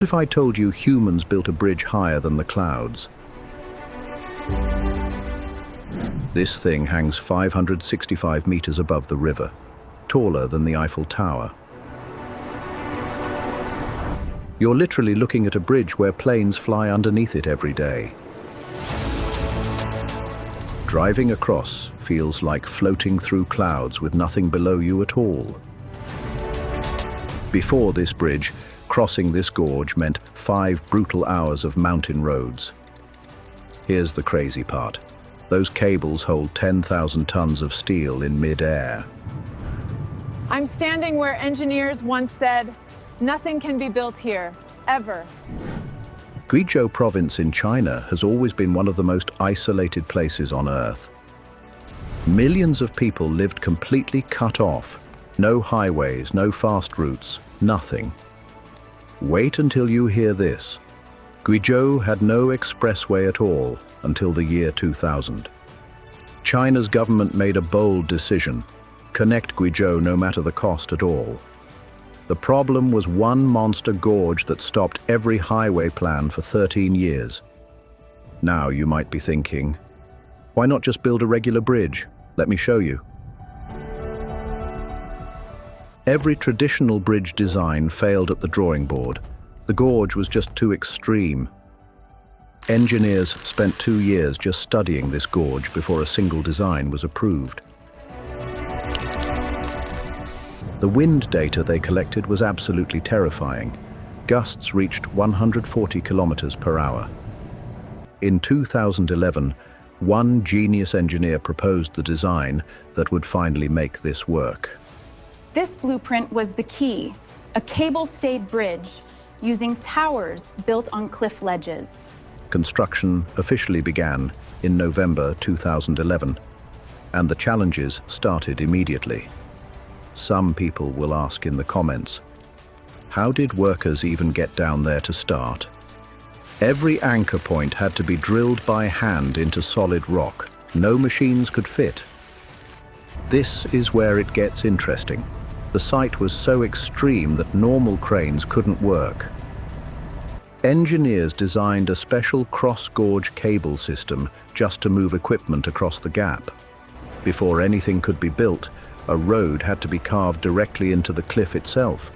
If I told you humans built a bridge higher than the clouds? This thing hangs 565 meters above the river, taller than the Eiffel Tower. You're literally looking at a bridge where planes fly underneath it every day. Driving across feels like floating through clouds with nothing below you at all. Before this bridge, crossing this gorge meant 5 brutal hours of mountain roads. Here's the crazy part. Those cables hold 10,000 tons of steel in mid-air. I'm standing where engineers once said, "Nothing can be built here, ever." Guizhou province in China has always been one of the most isolated places on Earth. Millions of people lived completely cut off. No highways, no fast routes, nothing. Wait until you hear this. Guizhou had no expressway at all until the year 2000. China's government made a bold decision: connect Guizhou no matter the cost at all. The problem was one monster gorge that stopped every highway plan for 13 years. Now you might be thinking, why not just build a regular bridge? Let me show you. Every traditional bridge design failed at the drawing board. The gorge was just too extreme. Engineers spent 2 years just studying this gorge before a single design was approved. The wind data they collected was absolutely terrifying. Gusts reached 140 kilometers per hour. In 2011, one genius engineer proposed the design that would finally make this work. This blueprint was the key, a cable-stayed bridge using towers built on cliff ledges. Construction officially began in November 2011, and the challenges started immediately. Some people will ask in the comments, how did workers even get down there to start? Every anchor point had to be drilled by hand into solid rock. No machines could fit. This is where it gets interesting. The site was so extreme that normal cranes couldn't work. Engineers designed a special cross-gorge cable system just to move equipment across the gap. Before anything could be built, a road had to be carved directly into the cliff itself.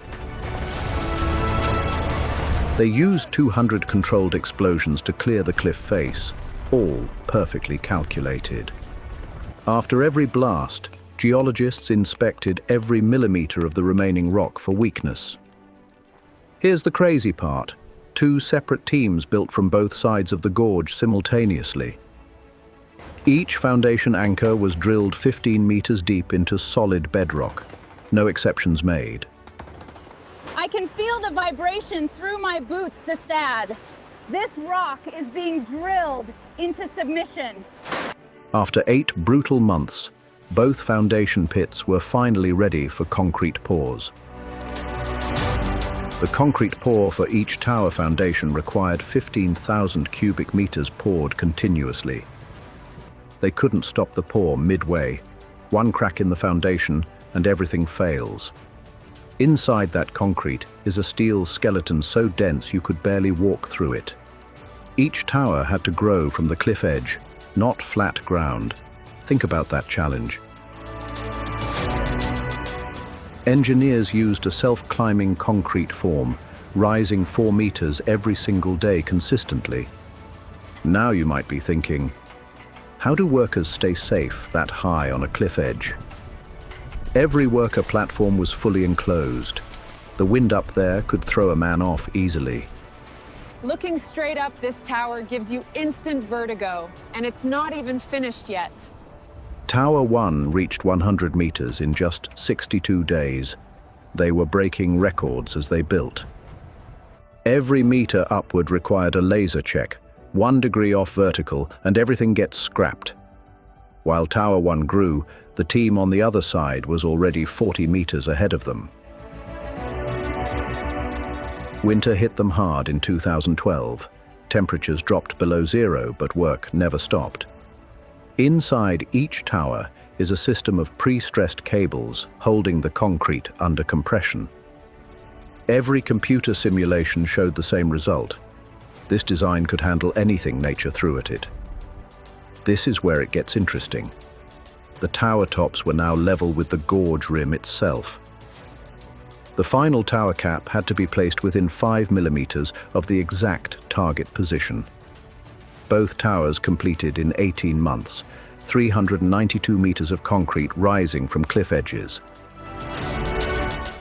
They used 200 controlled explosions to clear the cliff face, all perfectly calculated. After every blast, geologists inspected every millimeter of the remaining rock for weakness. Here's the crazy part. 2 separate teams built from both sides of the gorge simultaneously. Each foundation anchor was drilled 15 meters deep into solid bedrock. No exceptions made. I can feel the vibration through my boots, the stad. This rock is being drilled into submission. After 8 brutal months, both foundation pits were finally ready for concrete pours. The concrete pour for each tower foundation required 15,000 cubic meters poured continuously. They couldn't stop the pour midway. One crack in the foundation and everything fails. Inside that concrete is a steel skeleton so dense you could barely walk through it. Each tower had to grow from the cliff edge, not flat ground. Think about that challenge. Engineers used a self-climbing concrete form, rising 4 meters every single day consistently. Now you might be thinking, how do workers stay safe that high on a cliff edge? Every worker platform was fully enclosed. The wind up there could throw a man off easily. Looking straight up this tower gives you instant vertigo, and it's not even finished yet. Tower 1 reached 100 meters in just 62 days. They were breaking records as they built. Every meter upward required a laser check. 1 degree off vertical, and everything gets scrapped. While Tower 1 grew, the team on the other side was already 40 meters ahead of them. Winter hit them hard in 2012. Temperatures dropped below 0, but work never stopped. Inside each tower is a system of pre-stressed cables holding the concrete under compression. Every computer simulation showed the same result. This design could handle anything nature threw at it. This is where it gets interesting. The tower tops were now level with the gorge rim itself. The final tower cap had to be placed within 5 millimeters of the exact target position. Both towers completed in 18 months, 392 meters of concrete rising from cliff edges.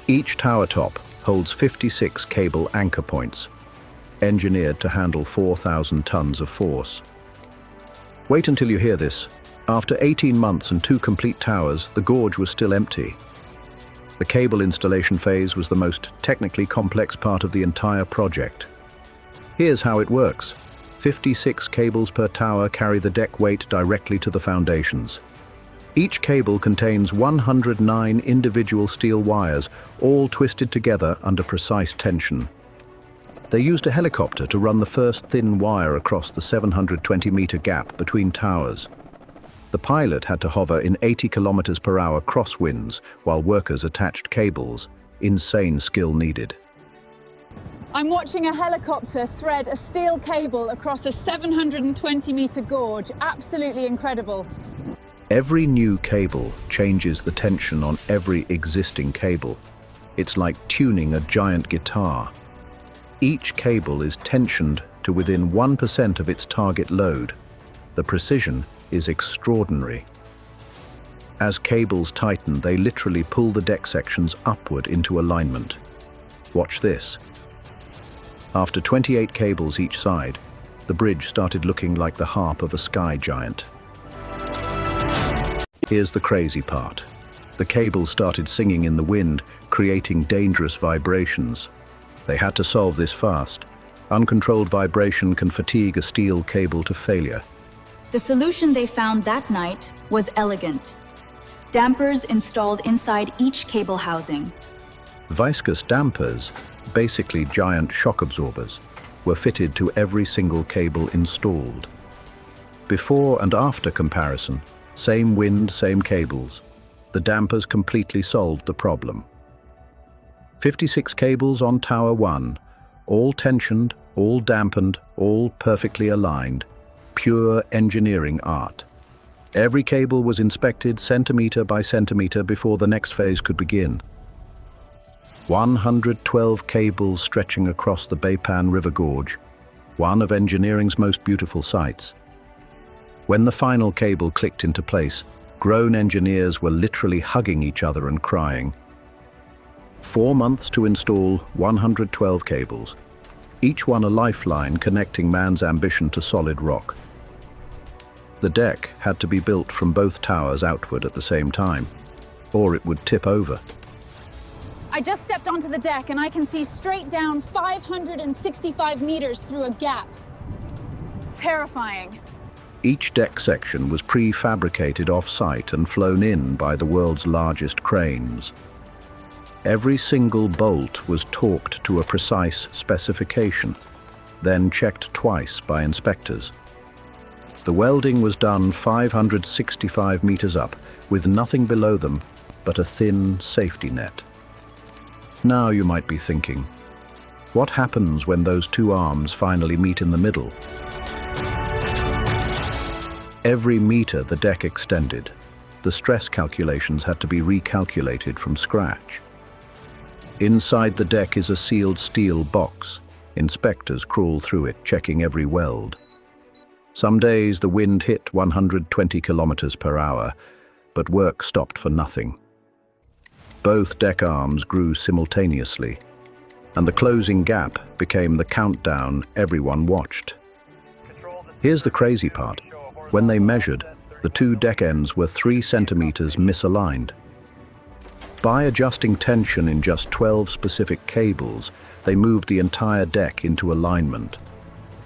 Each tower top holds 56 cable anchor points, engineered to handle 4,000 tons of force. Wait until you hear this. After 18 months and 2 complete towers, the gorge was still empty. The cable installation phase was the most technically complex part of the entire project. Here's how it works. 56 cables per tower carry the deck weight directly to the foundations. Each cable contains 109 individual steel wires, all twisted together under precise tension. They used a helicopter to run the first thin wire across the 720-meter gap between towers. The pilot had to hover in 80 kilometers per hour crosswinds while workers attached cables. Insane skill needed. I'm watching a helicopter thread a steel cable across a 720-meter gorge. Absolutely incredible. Every new cable changes the tension on every existing cable. It's like tuning a giant guitar. Each cable is tensioned to within 1% of its target load. The precision is extraordinary. As cables tighten, they literally pull the deck sections upward into alignment. Watch this. After 28 cables each side, the bridge started looking like the harp of a sky giant. Here's the crazy part. The cables started singing in the wind, creating dangerous vibrations. They had to solve this fast. Uncontrolled vibration can fatigue a steel cable to failure. The solution they found that night was elegant. Dampers installed inside each cable housing. Viscous dampers, basically giant shock absorbers, were fitted to every single cable installed. Before and after comparison, same wind, same cables. The dampers completely solved the problem. 56 cables on Tower 1, all tensioned, all dampened, all perfectly aligned. Pure engineering art. Every cable was inspected centimeter by centimeter before the next phase could begin. 112 cables stretching across the Beipanjiang River Gorge, one of engineering's most beautiful sights. When the final cable clicked into place, grown engineers were literally hugging each other and crying. 4 months to install 112 cables, each one a lifeline connecting man's ambition to solid rock. The deck had to be built from both towers outward at the same time, or it would tip over. I just stepped onto the deck and I can see straight down 565 meters through a gap. Terrifying. Each deck section was prefabricated off-site and flown in by the world's largest cranes. Every single bolt was torqued to a precise specification, then checked twice by inspectors. The welding was done 565 meters up, with nothing below them but a thin safety net. Now you might be thinking, what happens when those two arms finally meet in the middle? Every meter the deck extended, the stress calculations had to be recalculated from scratch. Inside the deck is a sealed steel box. Inspectors crawl through it, checking every weld. Some days the wind hit 120 kilometers per hour, but work stopped for nothing. Both deck arms grew simultaneously, and the closing gap became the countdown everyone watched. Here's the crazy part. When they measured, the two deck ends were 3 centimeters misaligned. By adjusting tension in just 12 specific cables, they moved the entire deck into alignment.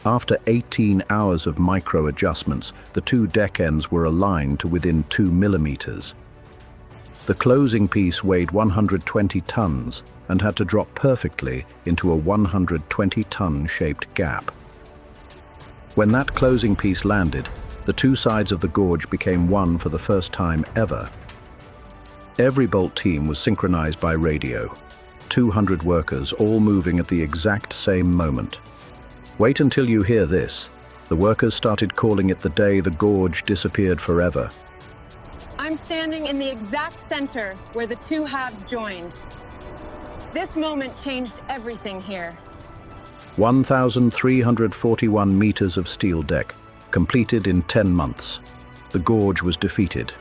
After 18 hours of micro-adjustments, the two deck ends were aligned to within 2 millimeters. The closing piece weighed 120 tons and had to drop perfectly into a 120-ton shaped gap. When that closing piece landed, the two sides of the gorge became one for the first time ever. Every bolt team was synchronized by radio. 200 workers, all moving at the exact same moment. Wait until you hear this. The workers started calling it the day the gorge disappeared forever. I'm standing in the exact center where the two halves joined. This moment changed everything here. 1,341 meters of steel deck, completed in 10 months. The gorge was defeated.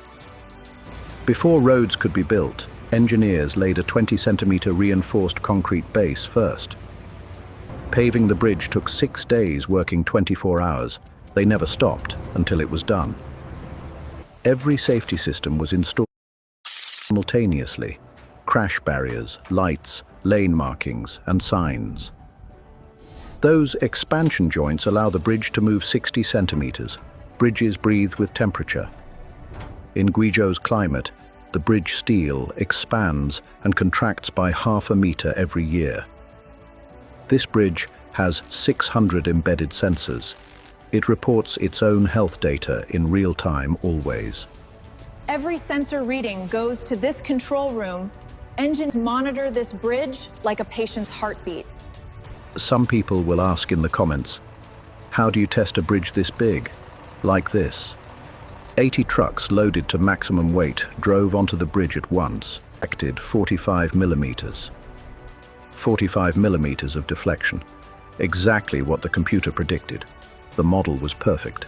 Before roads could be built, engineers laid a 20-centimeter reinforced concrete base first. Paving the bridge took 6 days, working 24 hours. They never stopped until it was done. Every safety system was installed simultaneously: crash barriers, lights, lane markings, and signs. Those expansion joints allow the bridge to move 60 centimeters. Bridges breathe with temperature. In Guizhou's climate, the bridge steel expands and contracts by half a meter every year. This bridge has 600 embedded sensors. It reports its own health data in real time always. Every sensor reading goes to this control room. Engines monitor this bridge like a patient's heartbeat. Some people will ask in the comments, how do you test a bridge this big? Like this. 80 trucks loaded to maximum weight drove onto the bridge at once, acted 45 millimeters. 45 millimeters of deflection. Exactly what the computer predicted. The model was perfect.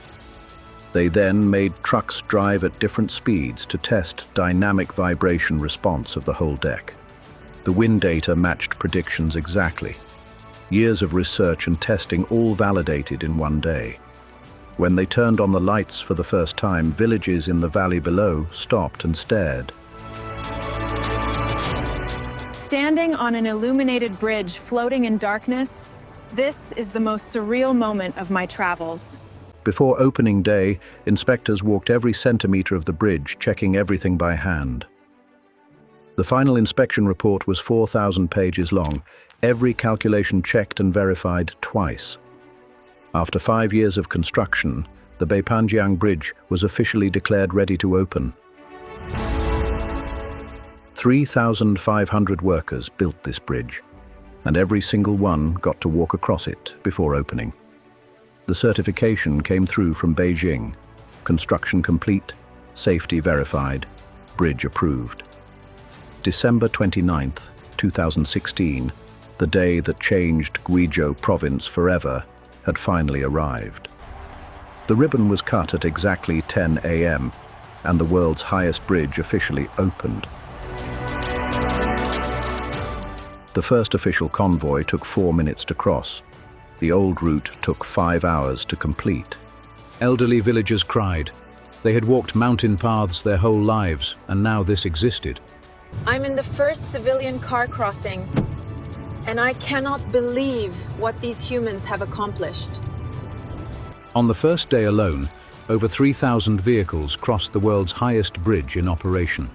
They then made trucks drive at different speeds to test dynamic vibration response of the whole deck. The wind data matched predictions exactly. Years of research and testing all validated in one day. When they turned on the lights for the first time, villages in the valley below stopped and stared. Standing on an illuminated bridge floating in darkness, this is the most surreal moment of my travels. Before opening day, inspectors walked every centimeter of the bridge, checking everything by hand. The final inspection report was 4,000 pages long, every calculation checked and verified twice. After 5 years of construction, the Beipanjiang Bridge was officially declared ready to open. 3,500 workers built this bridge, and every single one got to walk across it before opening. The certification came through from Beijing. Construction complete, safety verified, bridge approved. December 29th, 2016, the day that changed Guizhou province forever, had finally arrived. The ribbon was cut at exactly 10 a.m., and the world's highest bridge officially opened. The first official convoy took 4 minutes to cross. The old route took 5 hours to complete. Elderly villagers cried. They had walked mountain paths their whole lives, and now this existed. I'm in the first civilian car crossing, and I cannot believe what these humans have accomplished. On the first day alone, over 3,000 vehicles crossed the world's highest bridge in operation.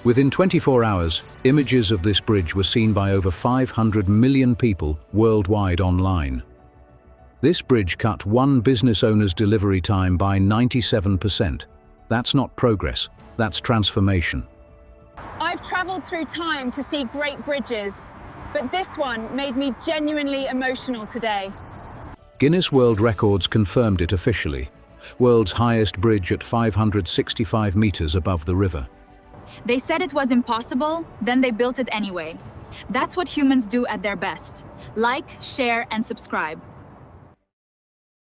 Within 24 hours, images of this bridge were seen by over 500 million people worldwide online. This bridge cut one business owner's delivery time by 97%. That's not progress, that's transformation. I've traveled through time to see great bridges, but this one made me genuinely emotional today. Guinness World Records confirmed it officially. World's highest bridge at 565 meters above the river. They said it was impossible, then they built it anyway. That's what humans do at their best. Like, share, and subscribe.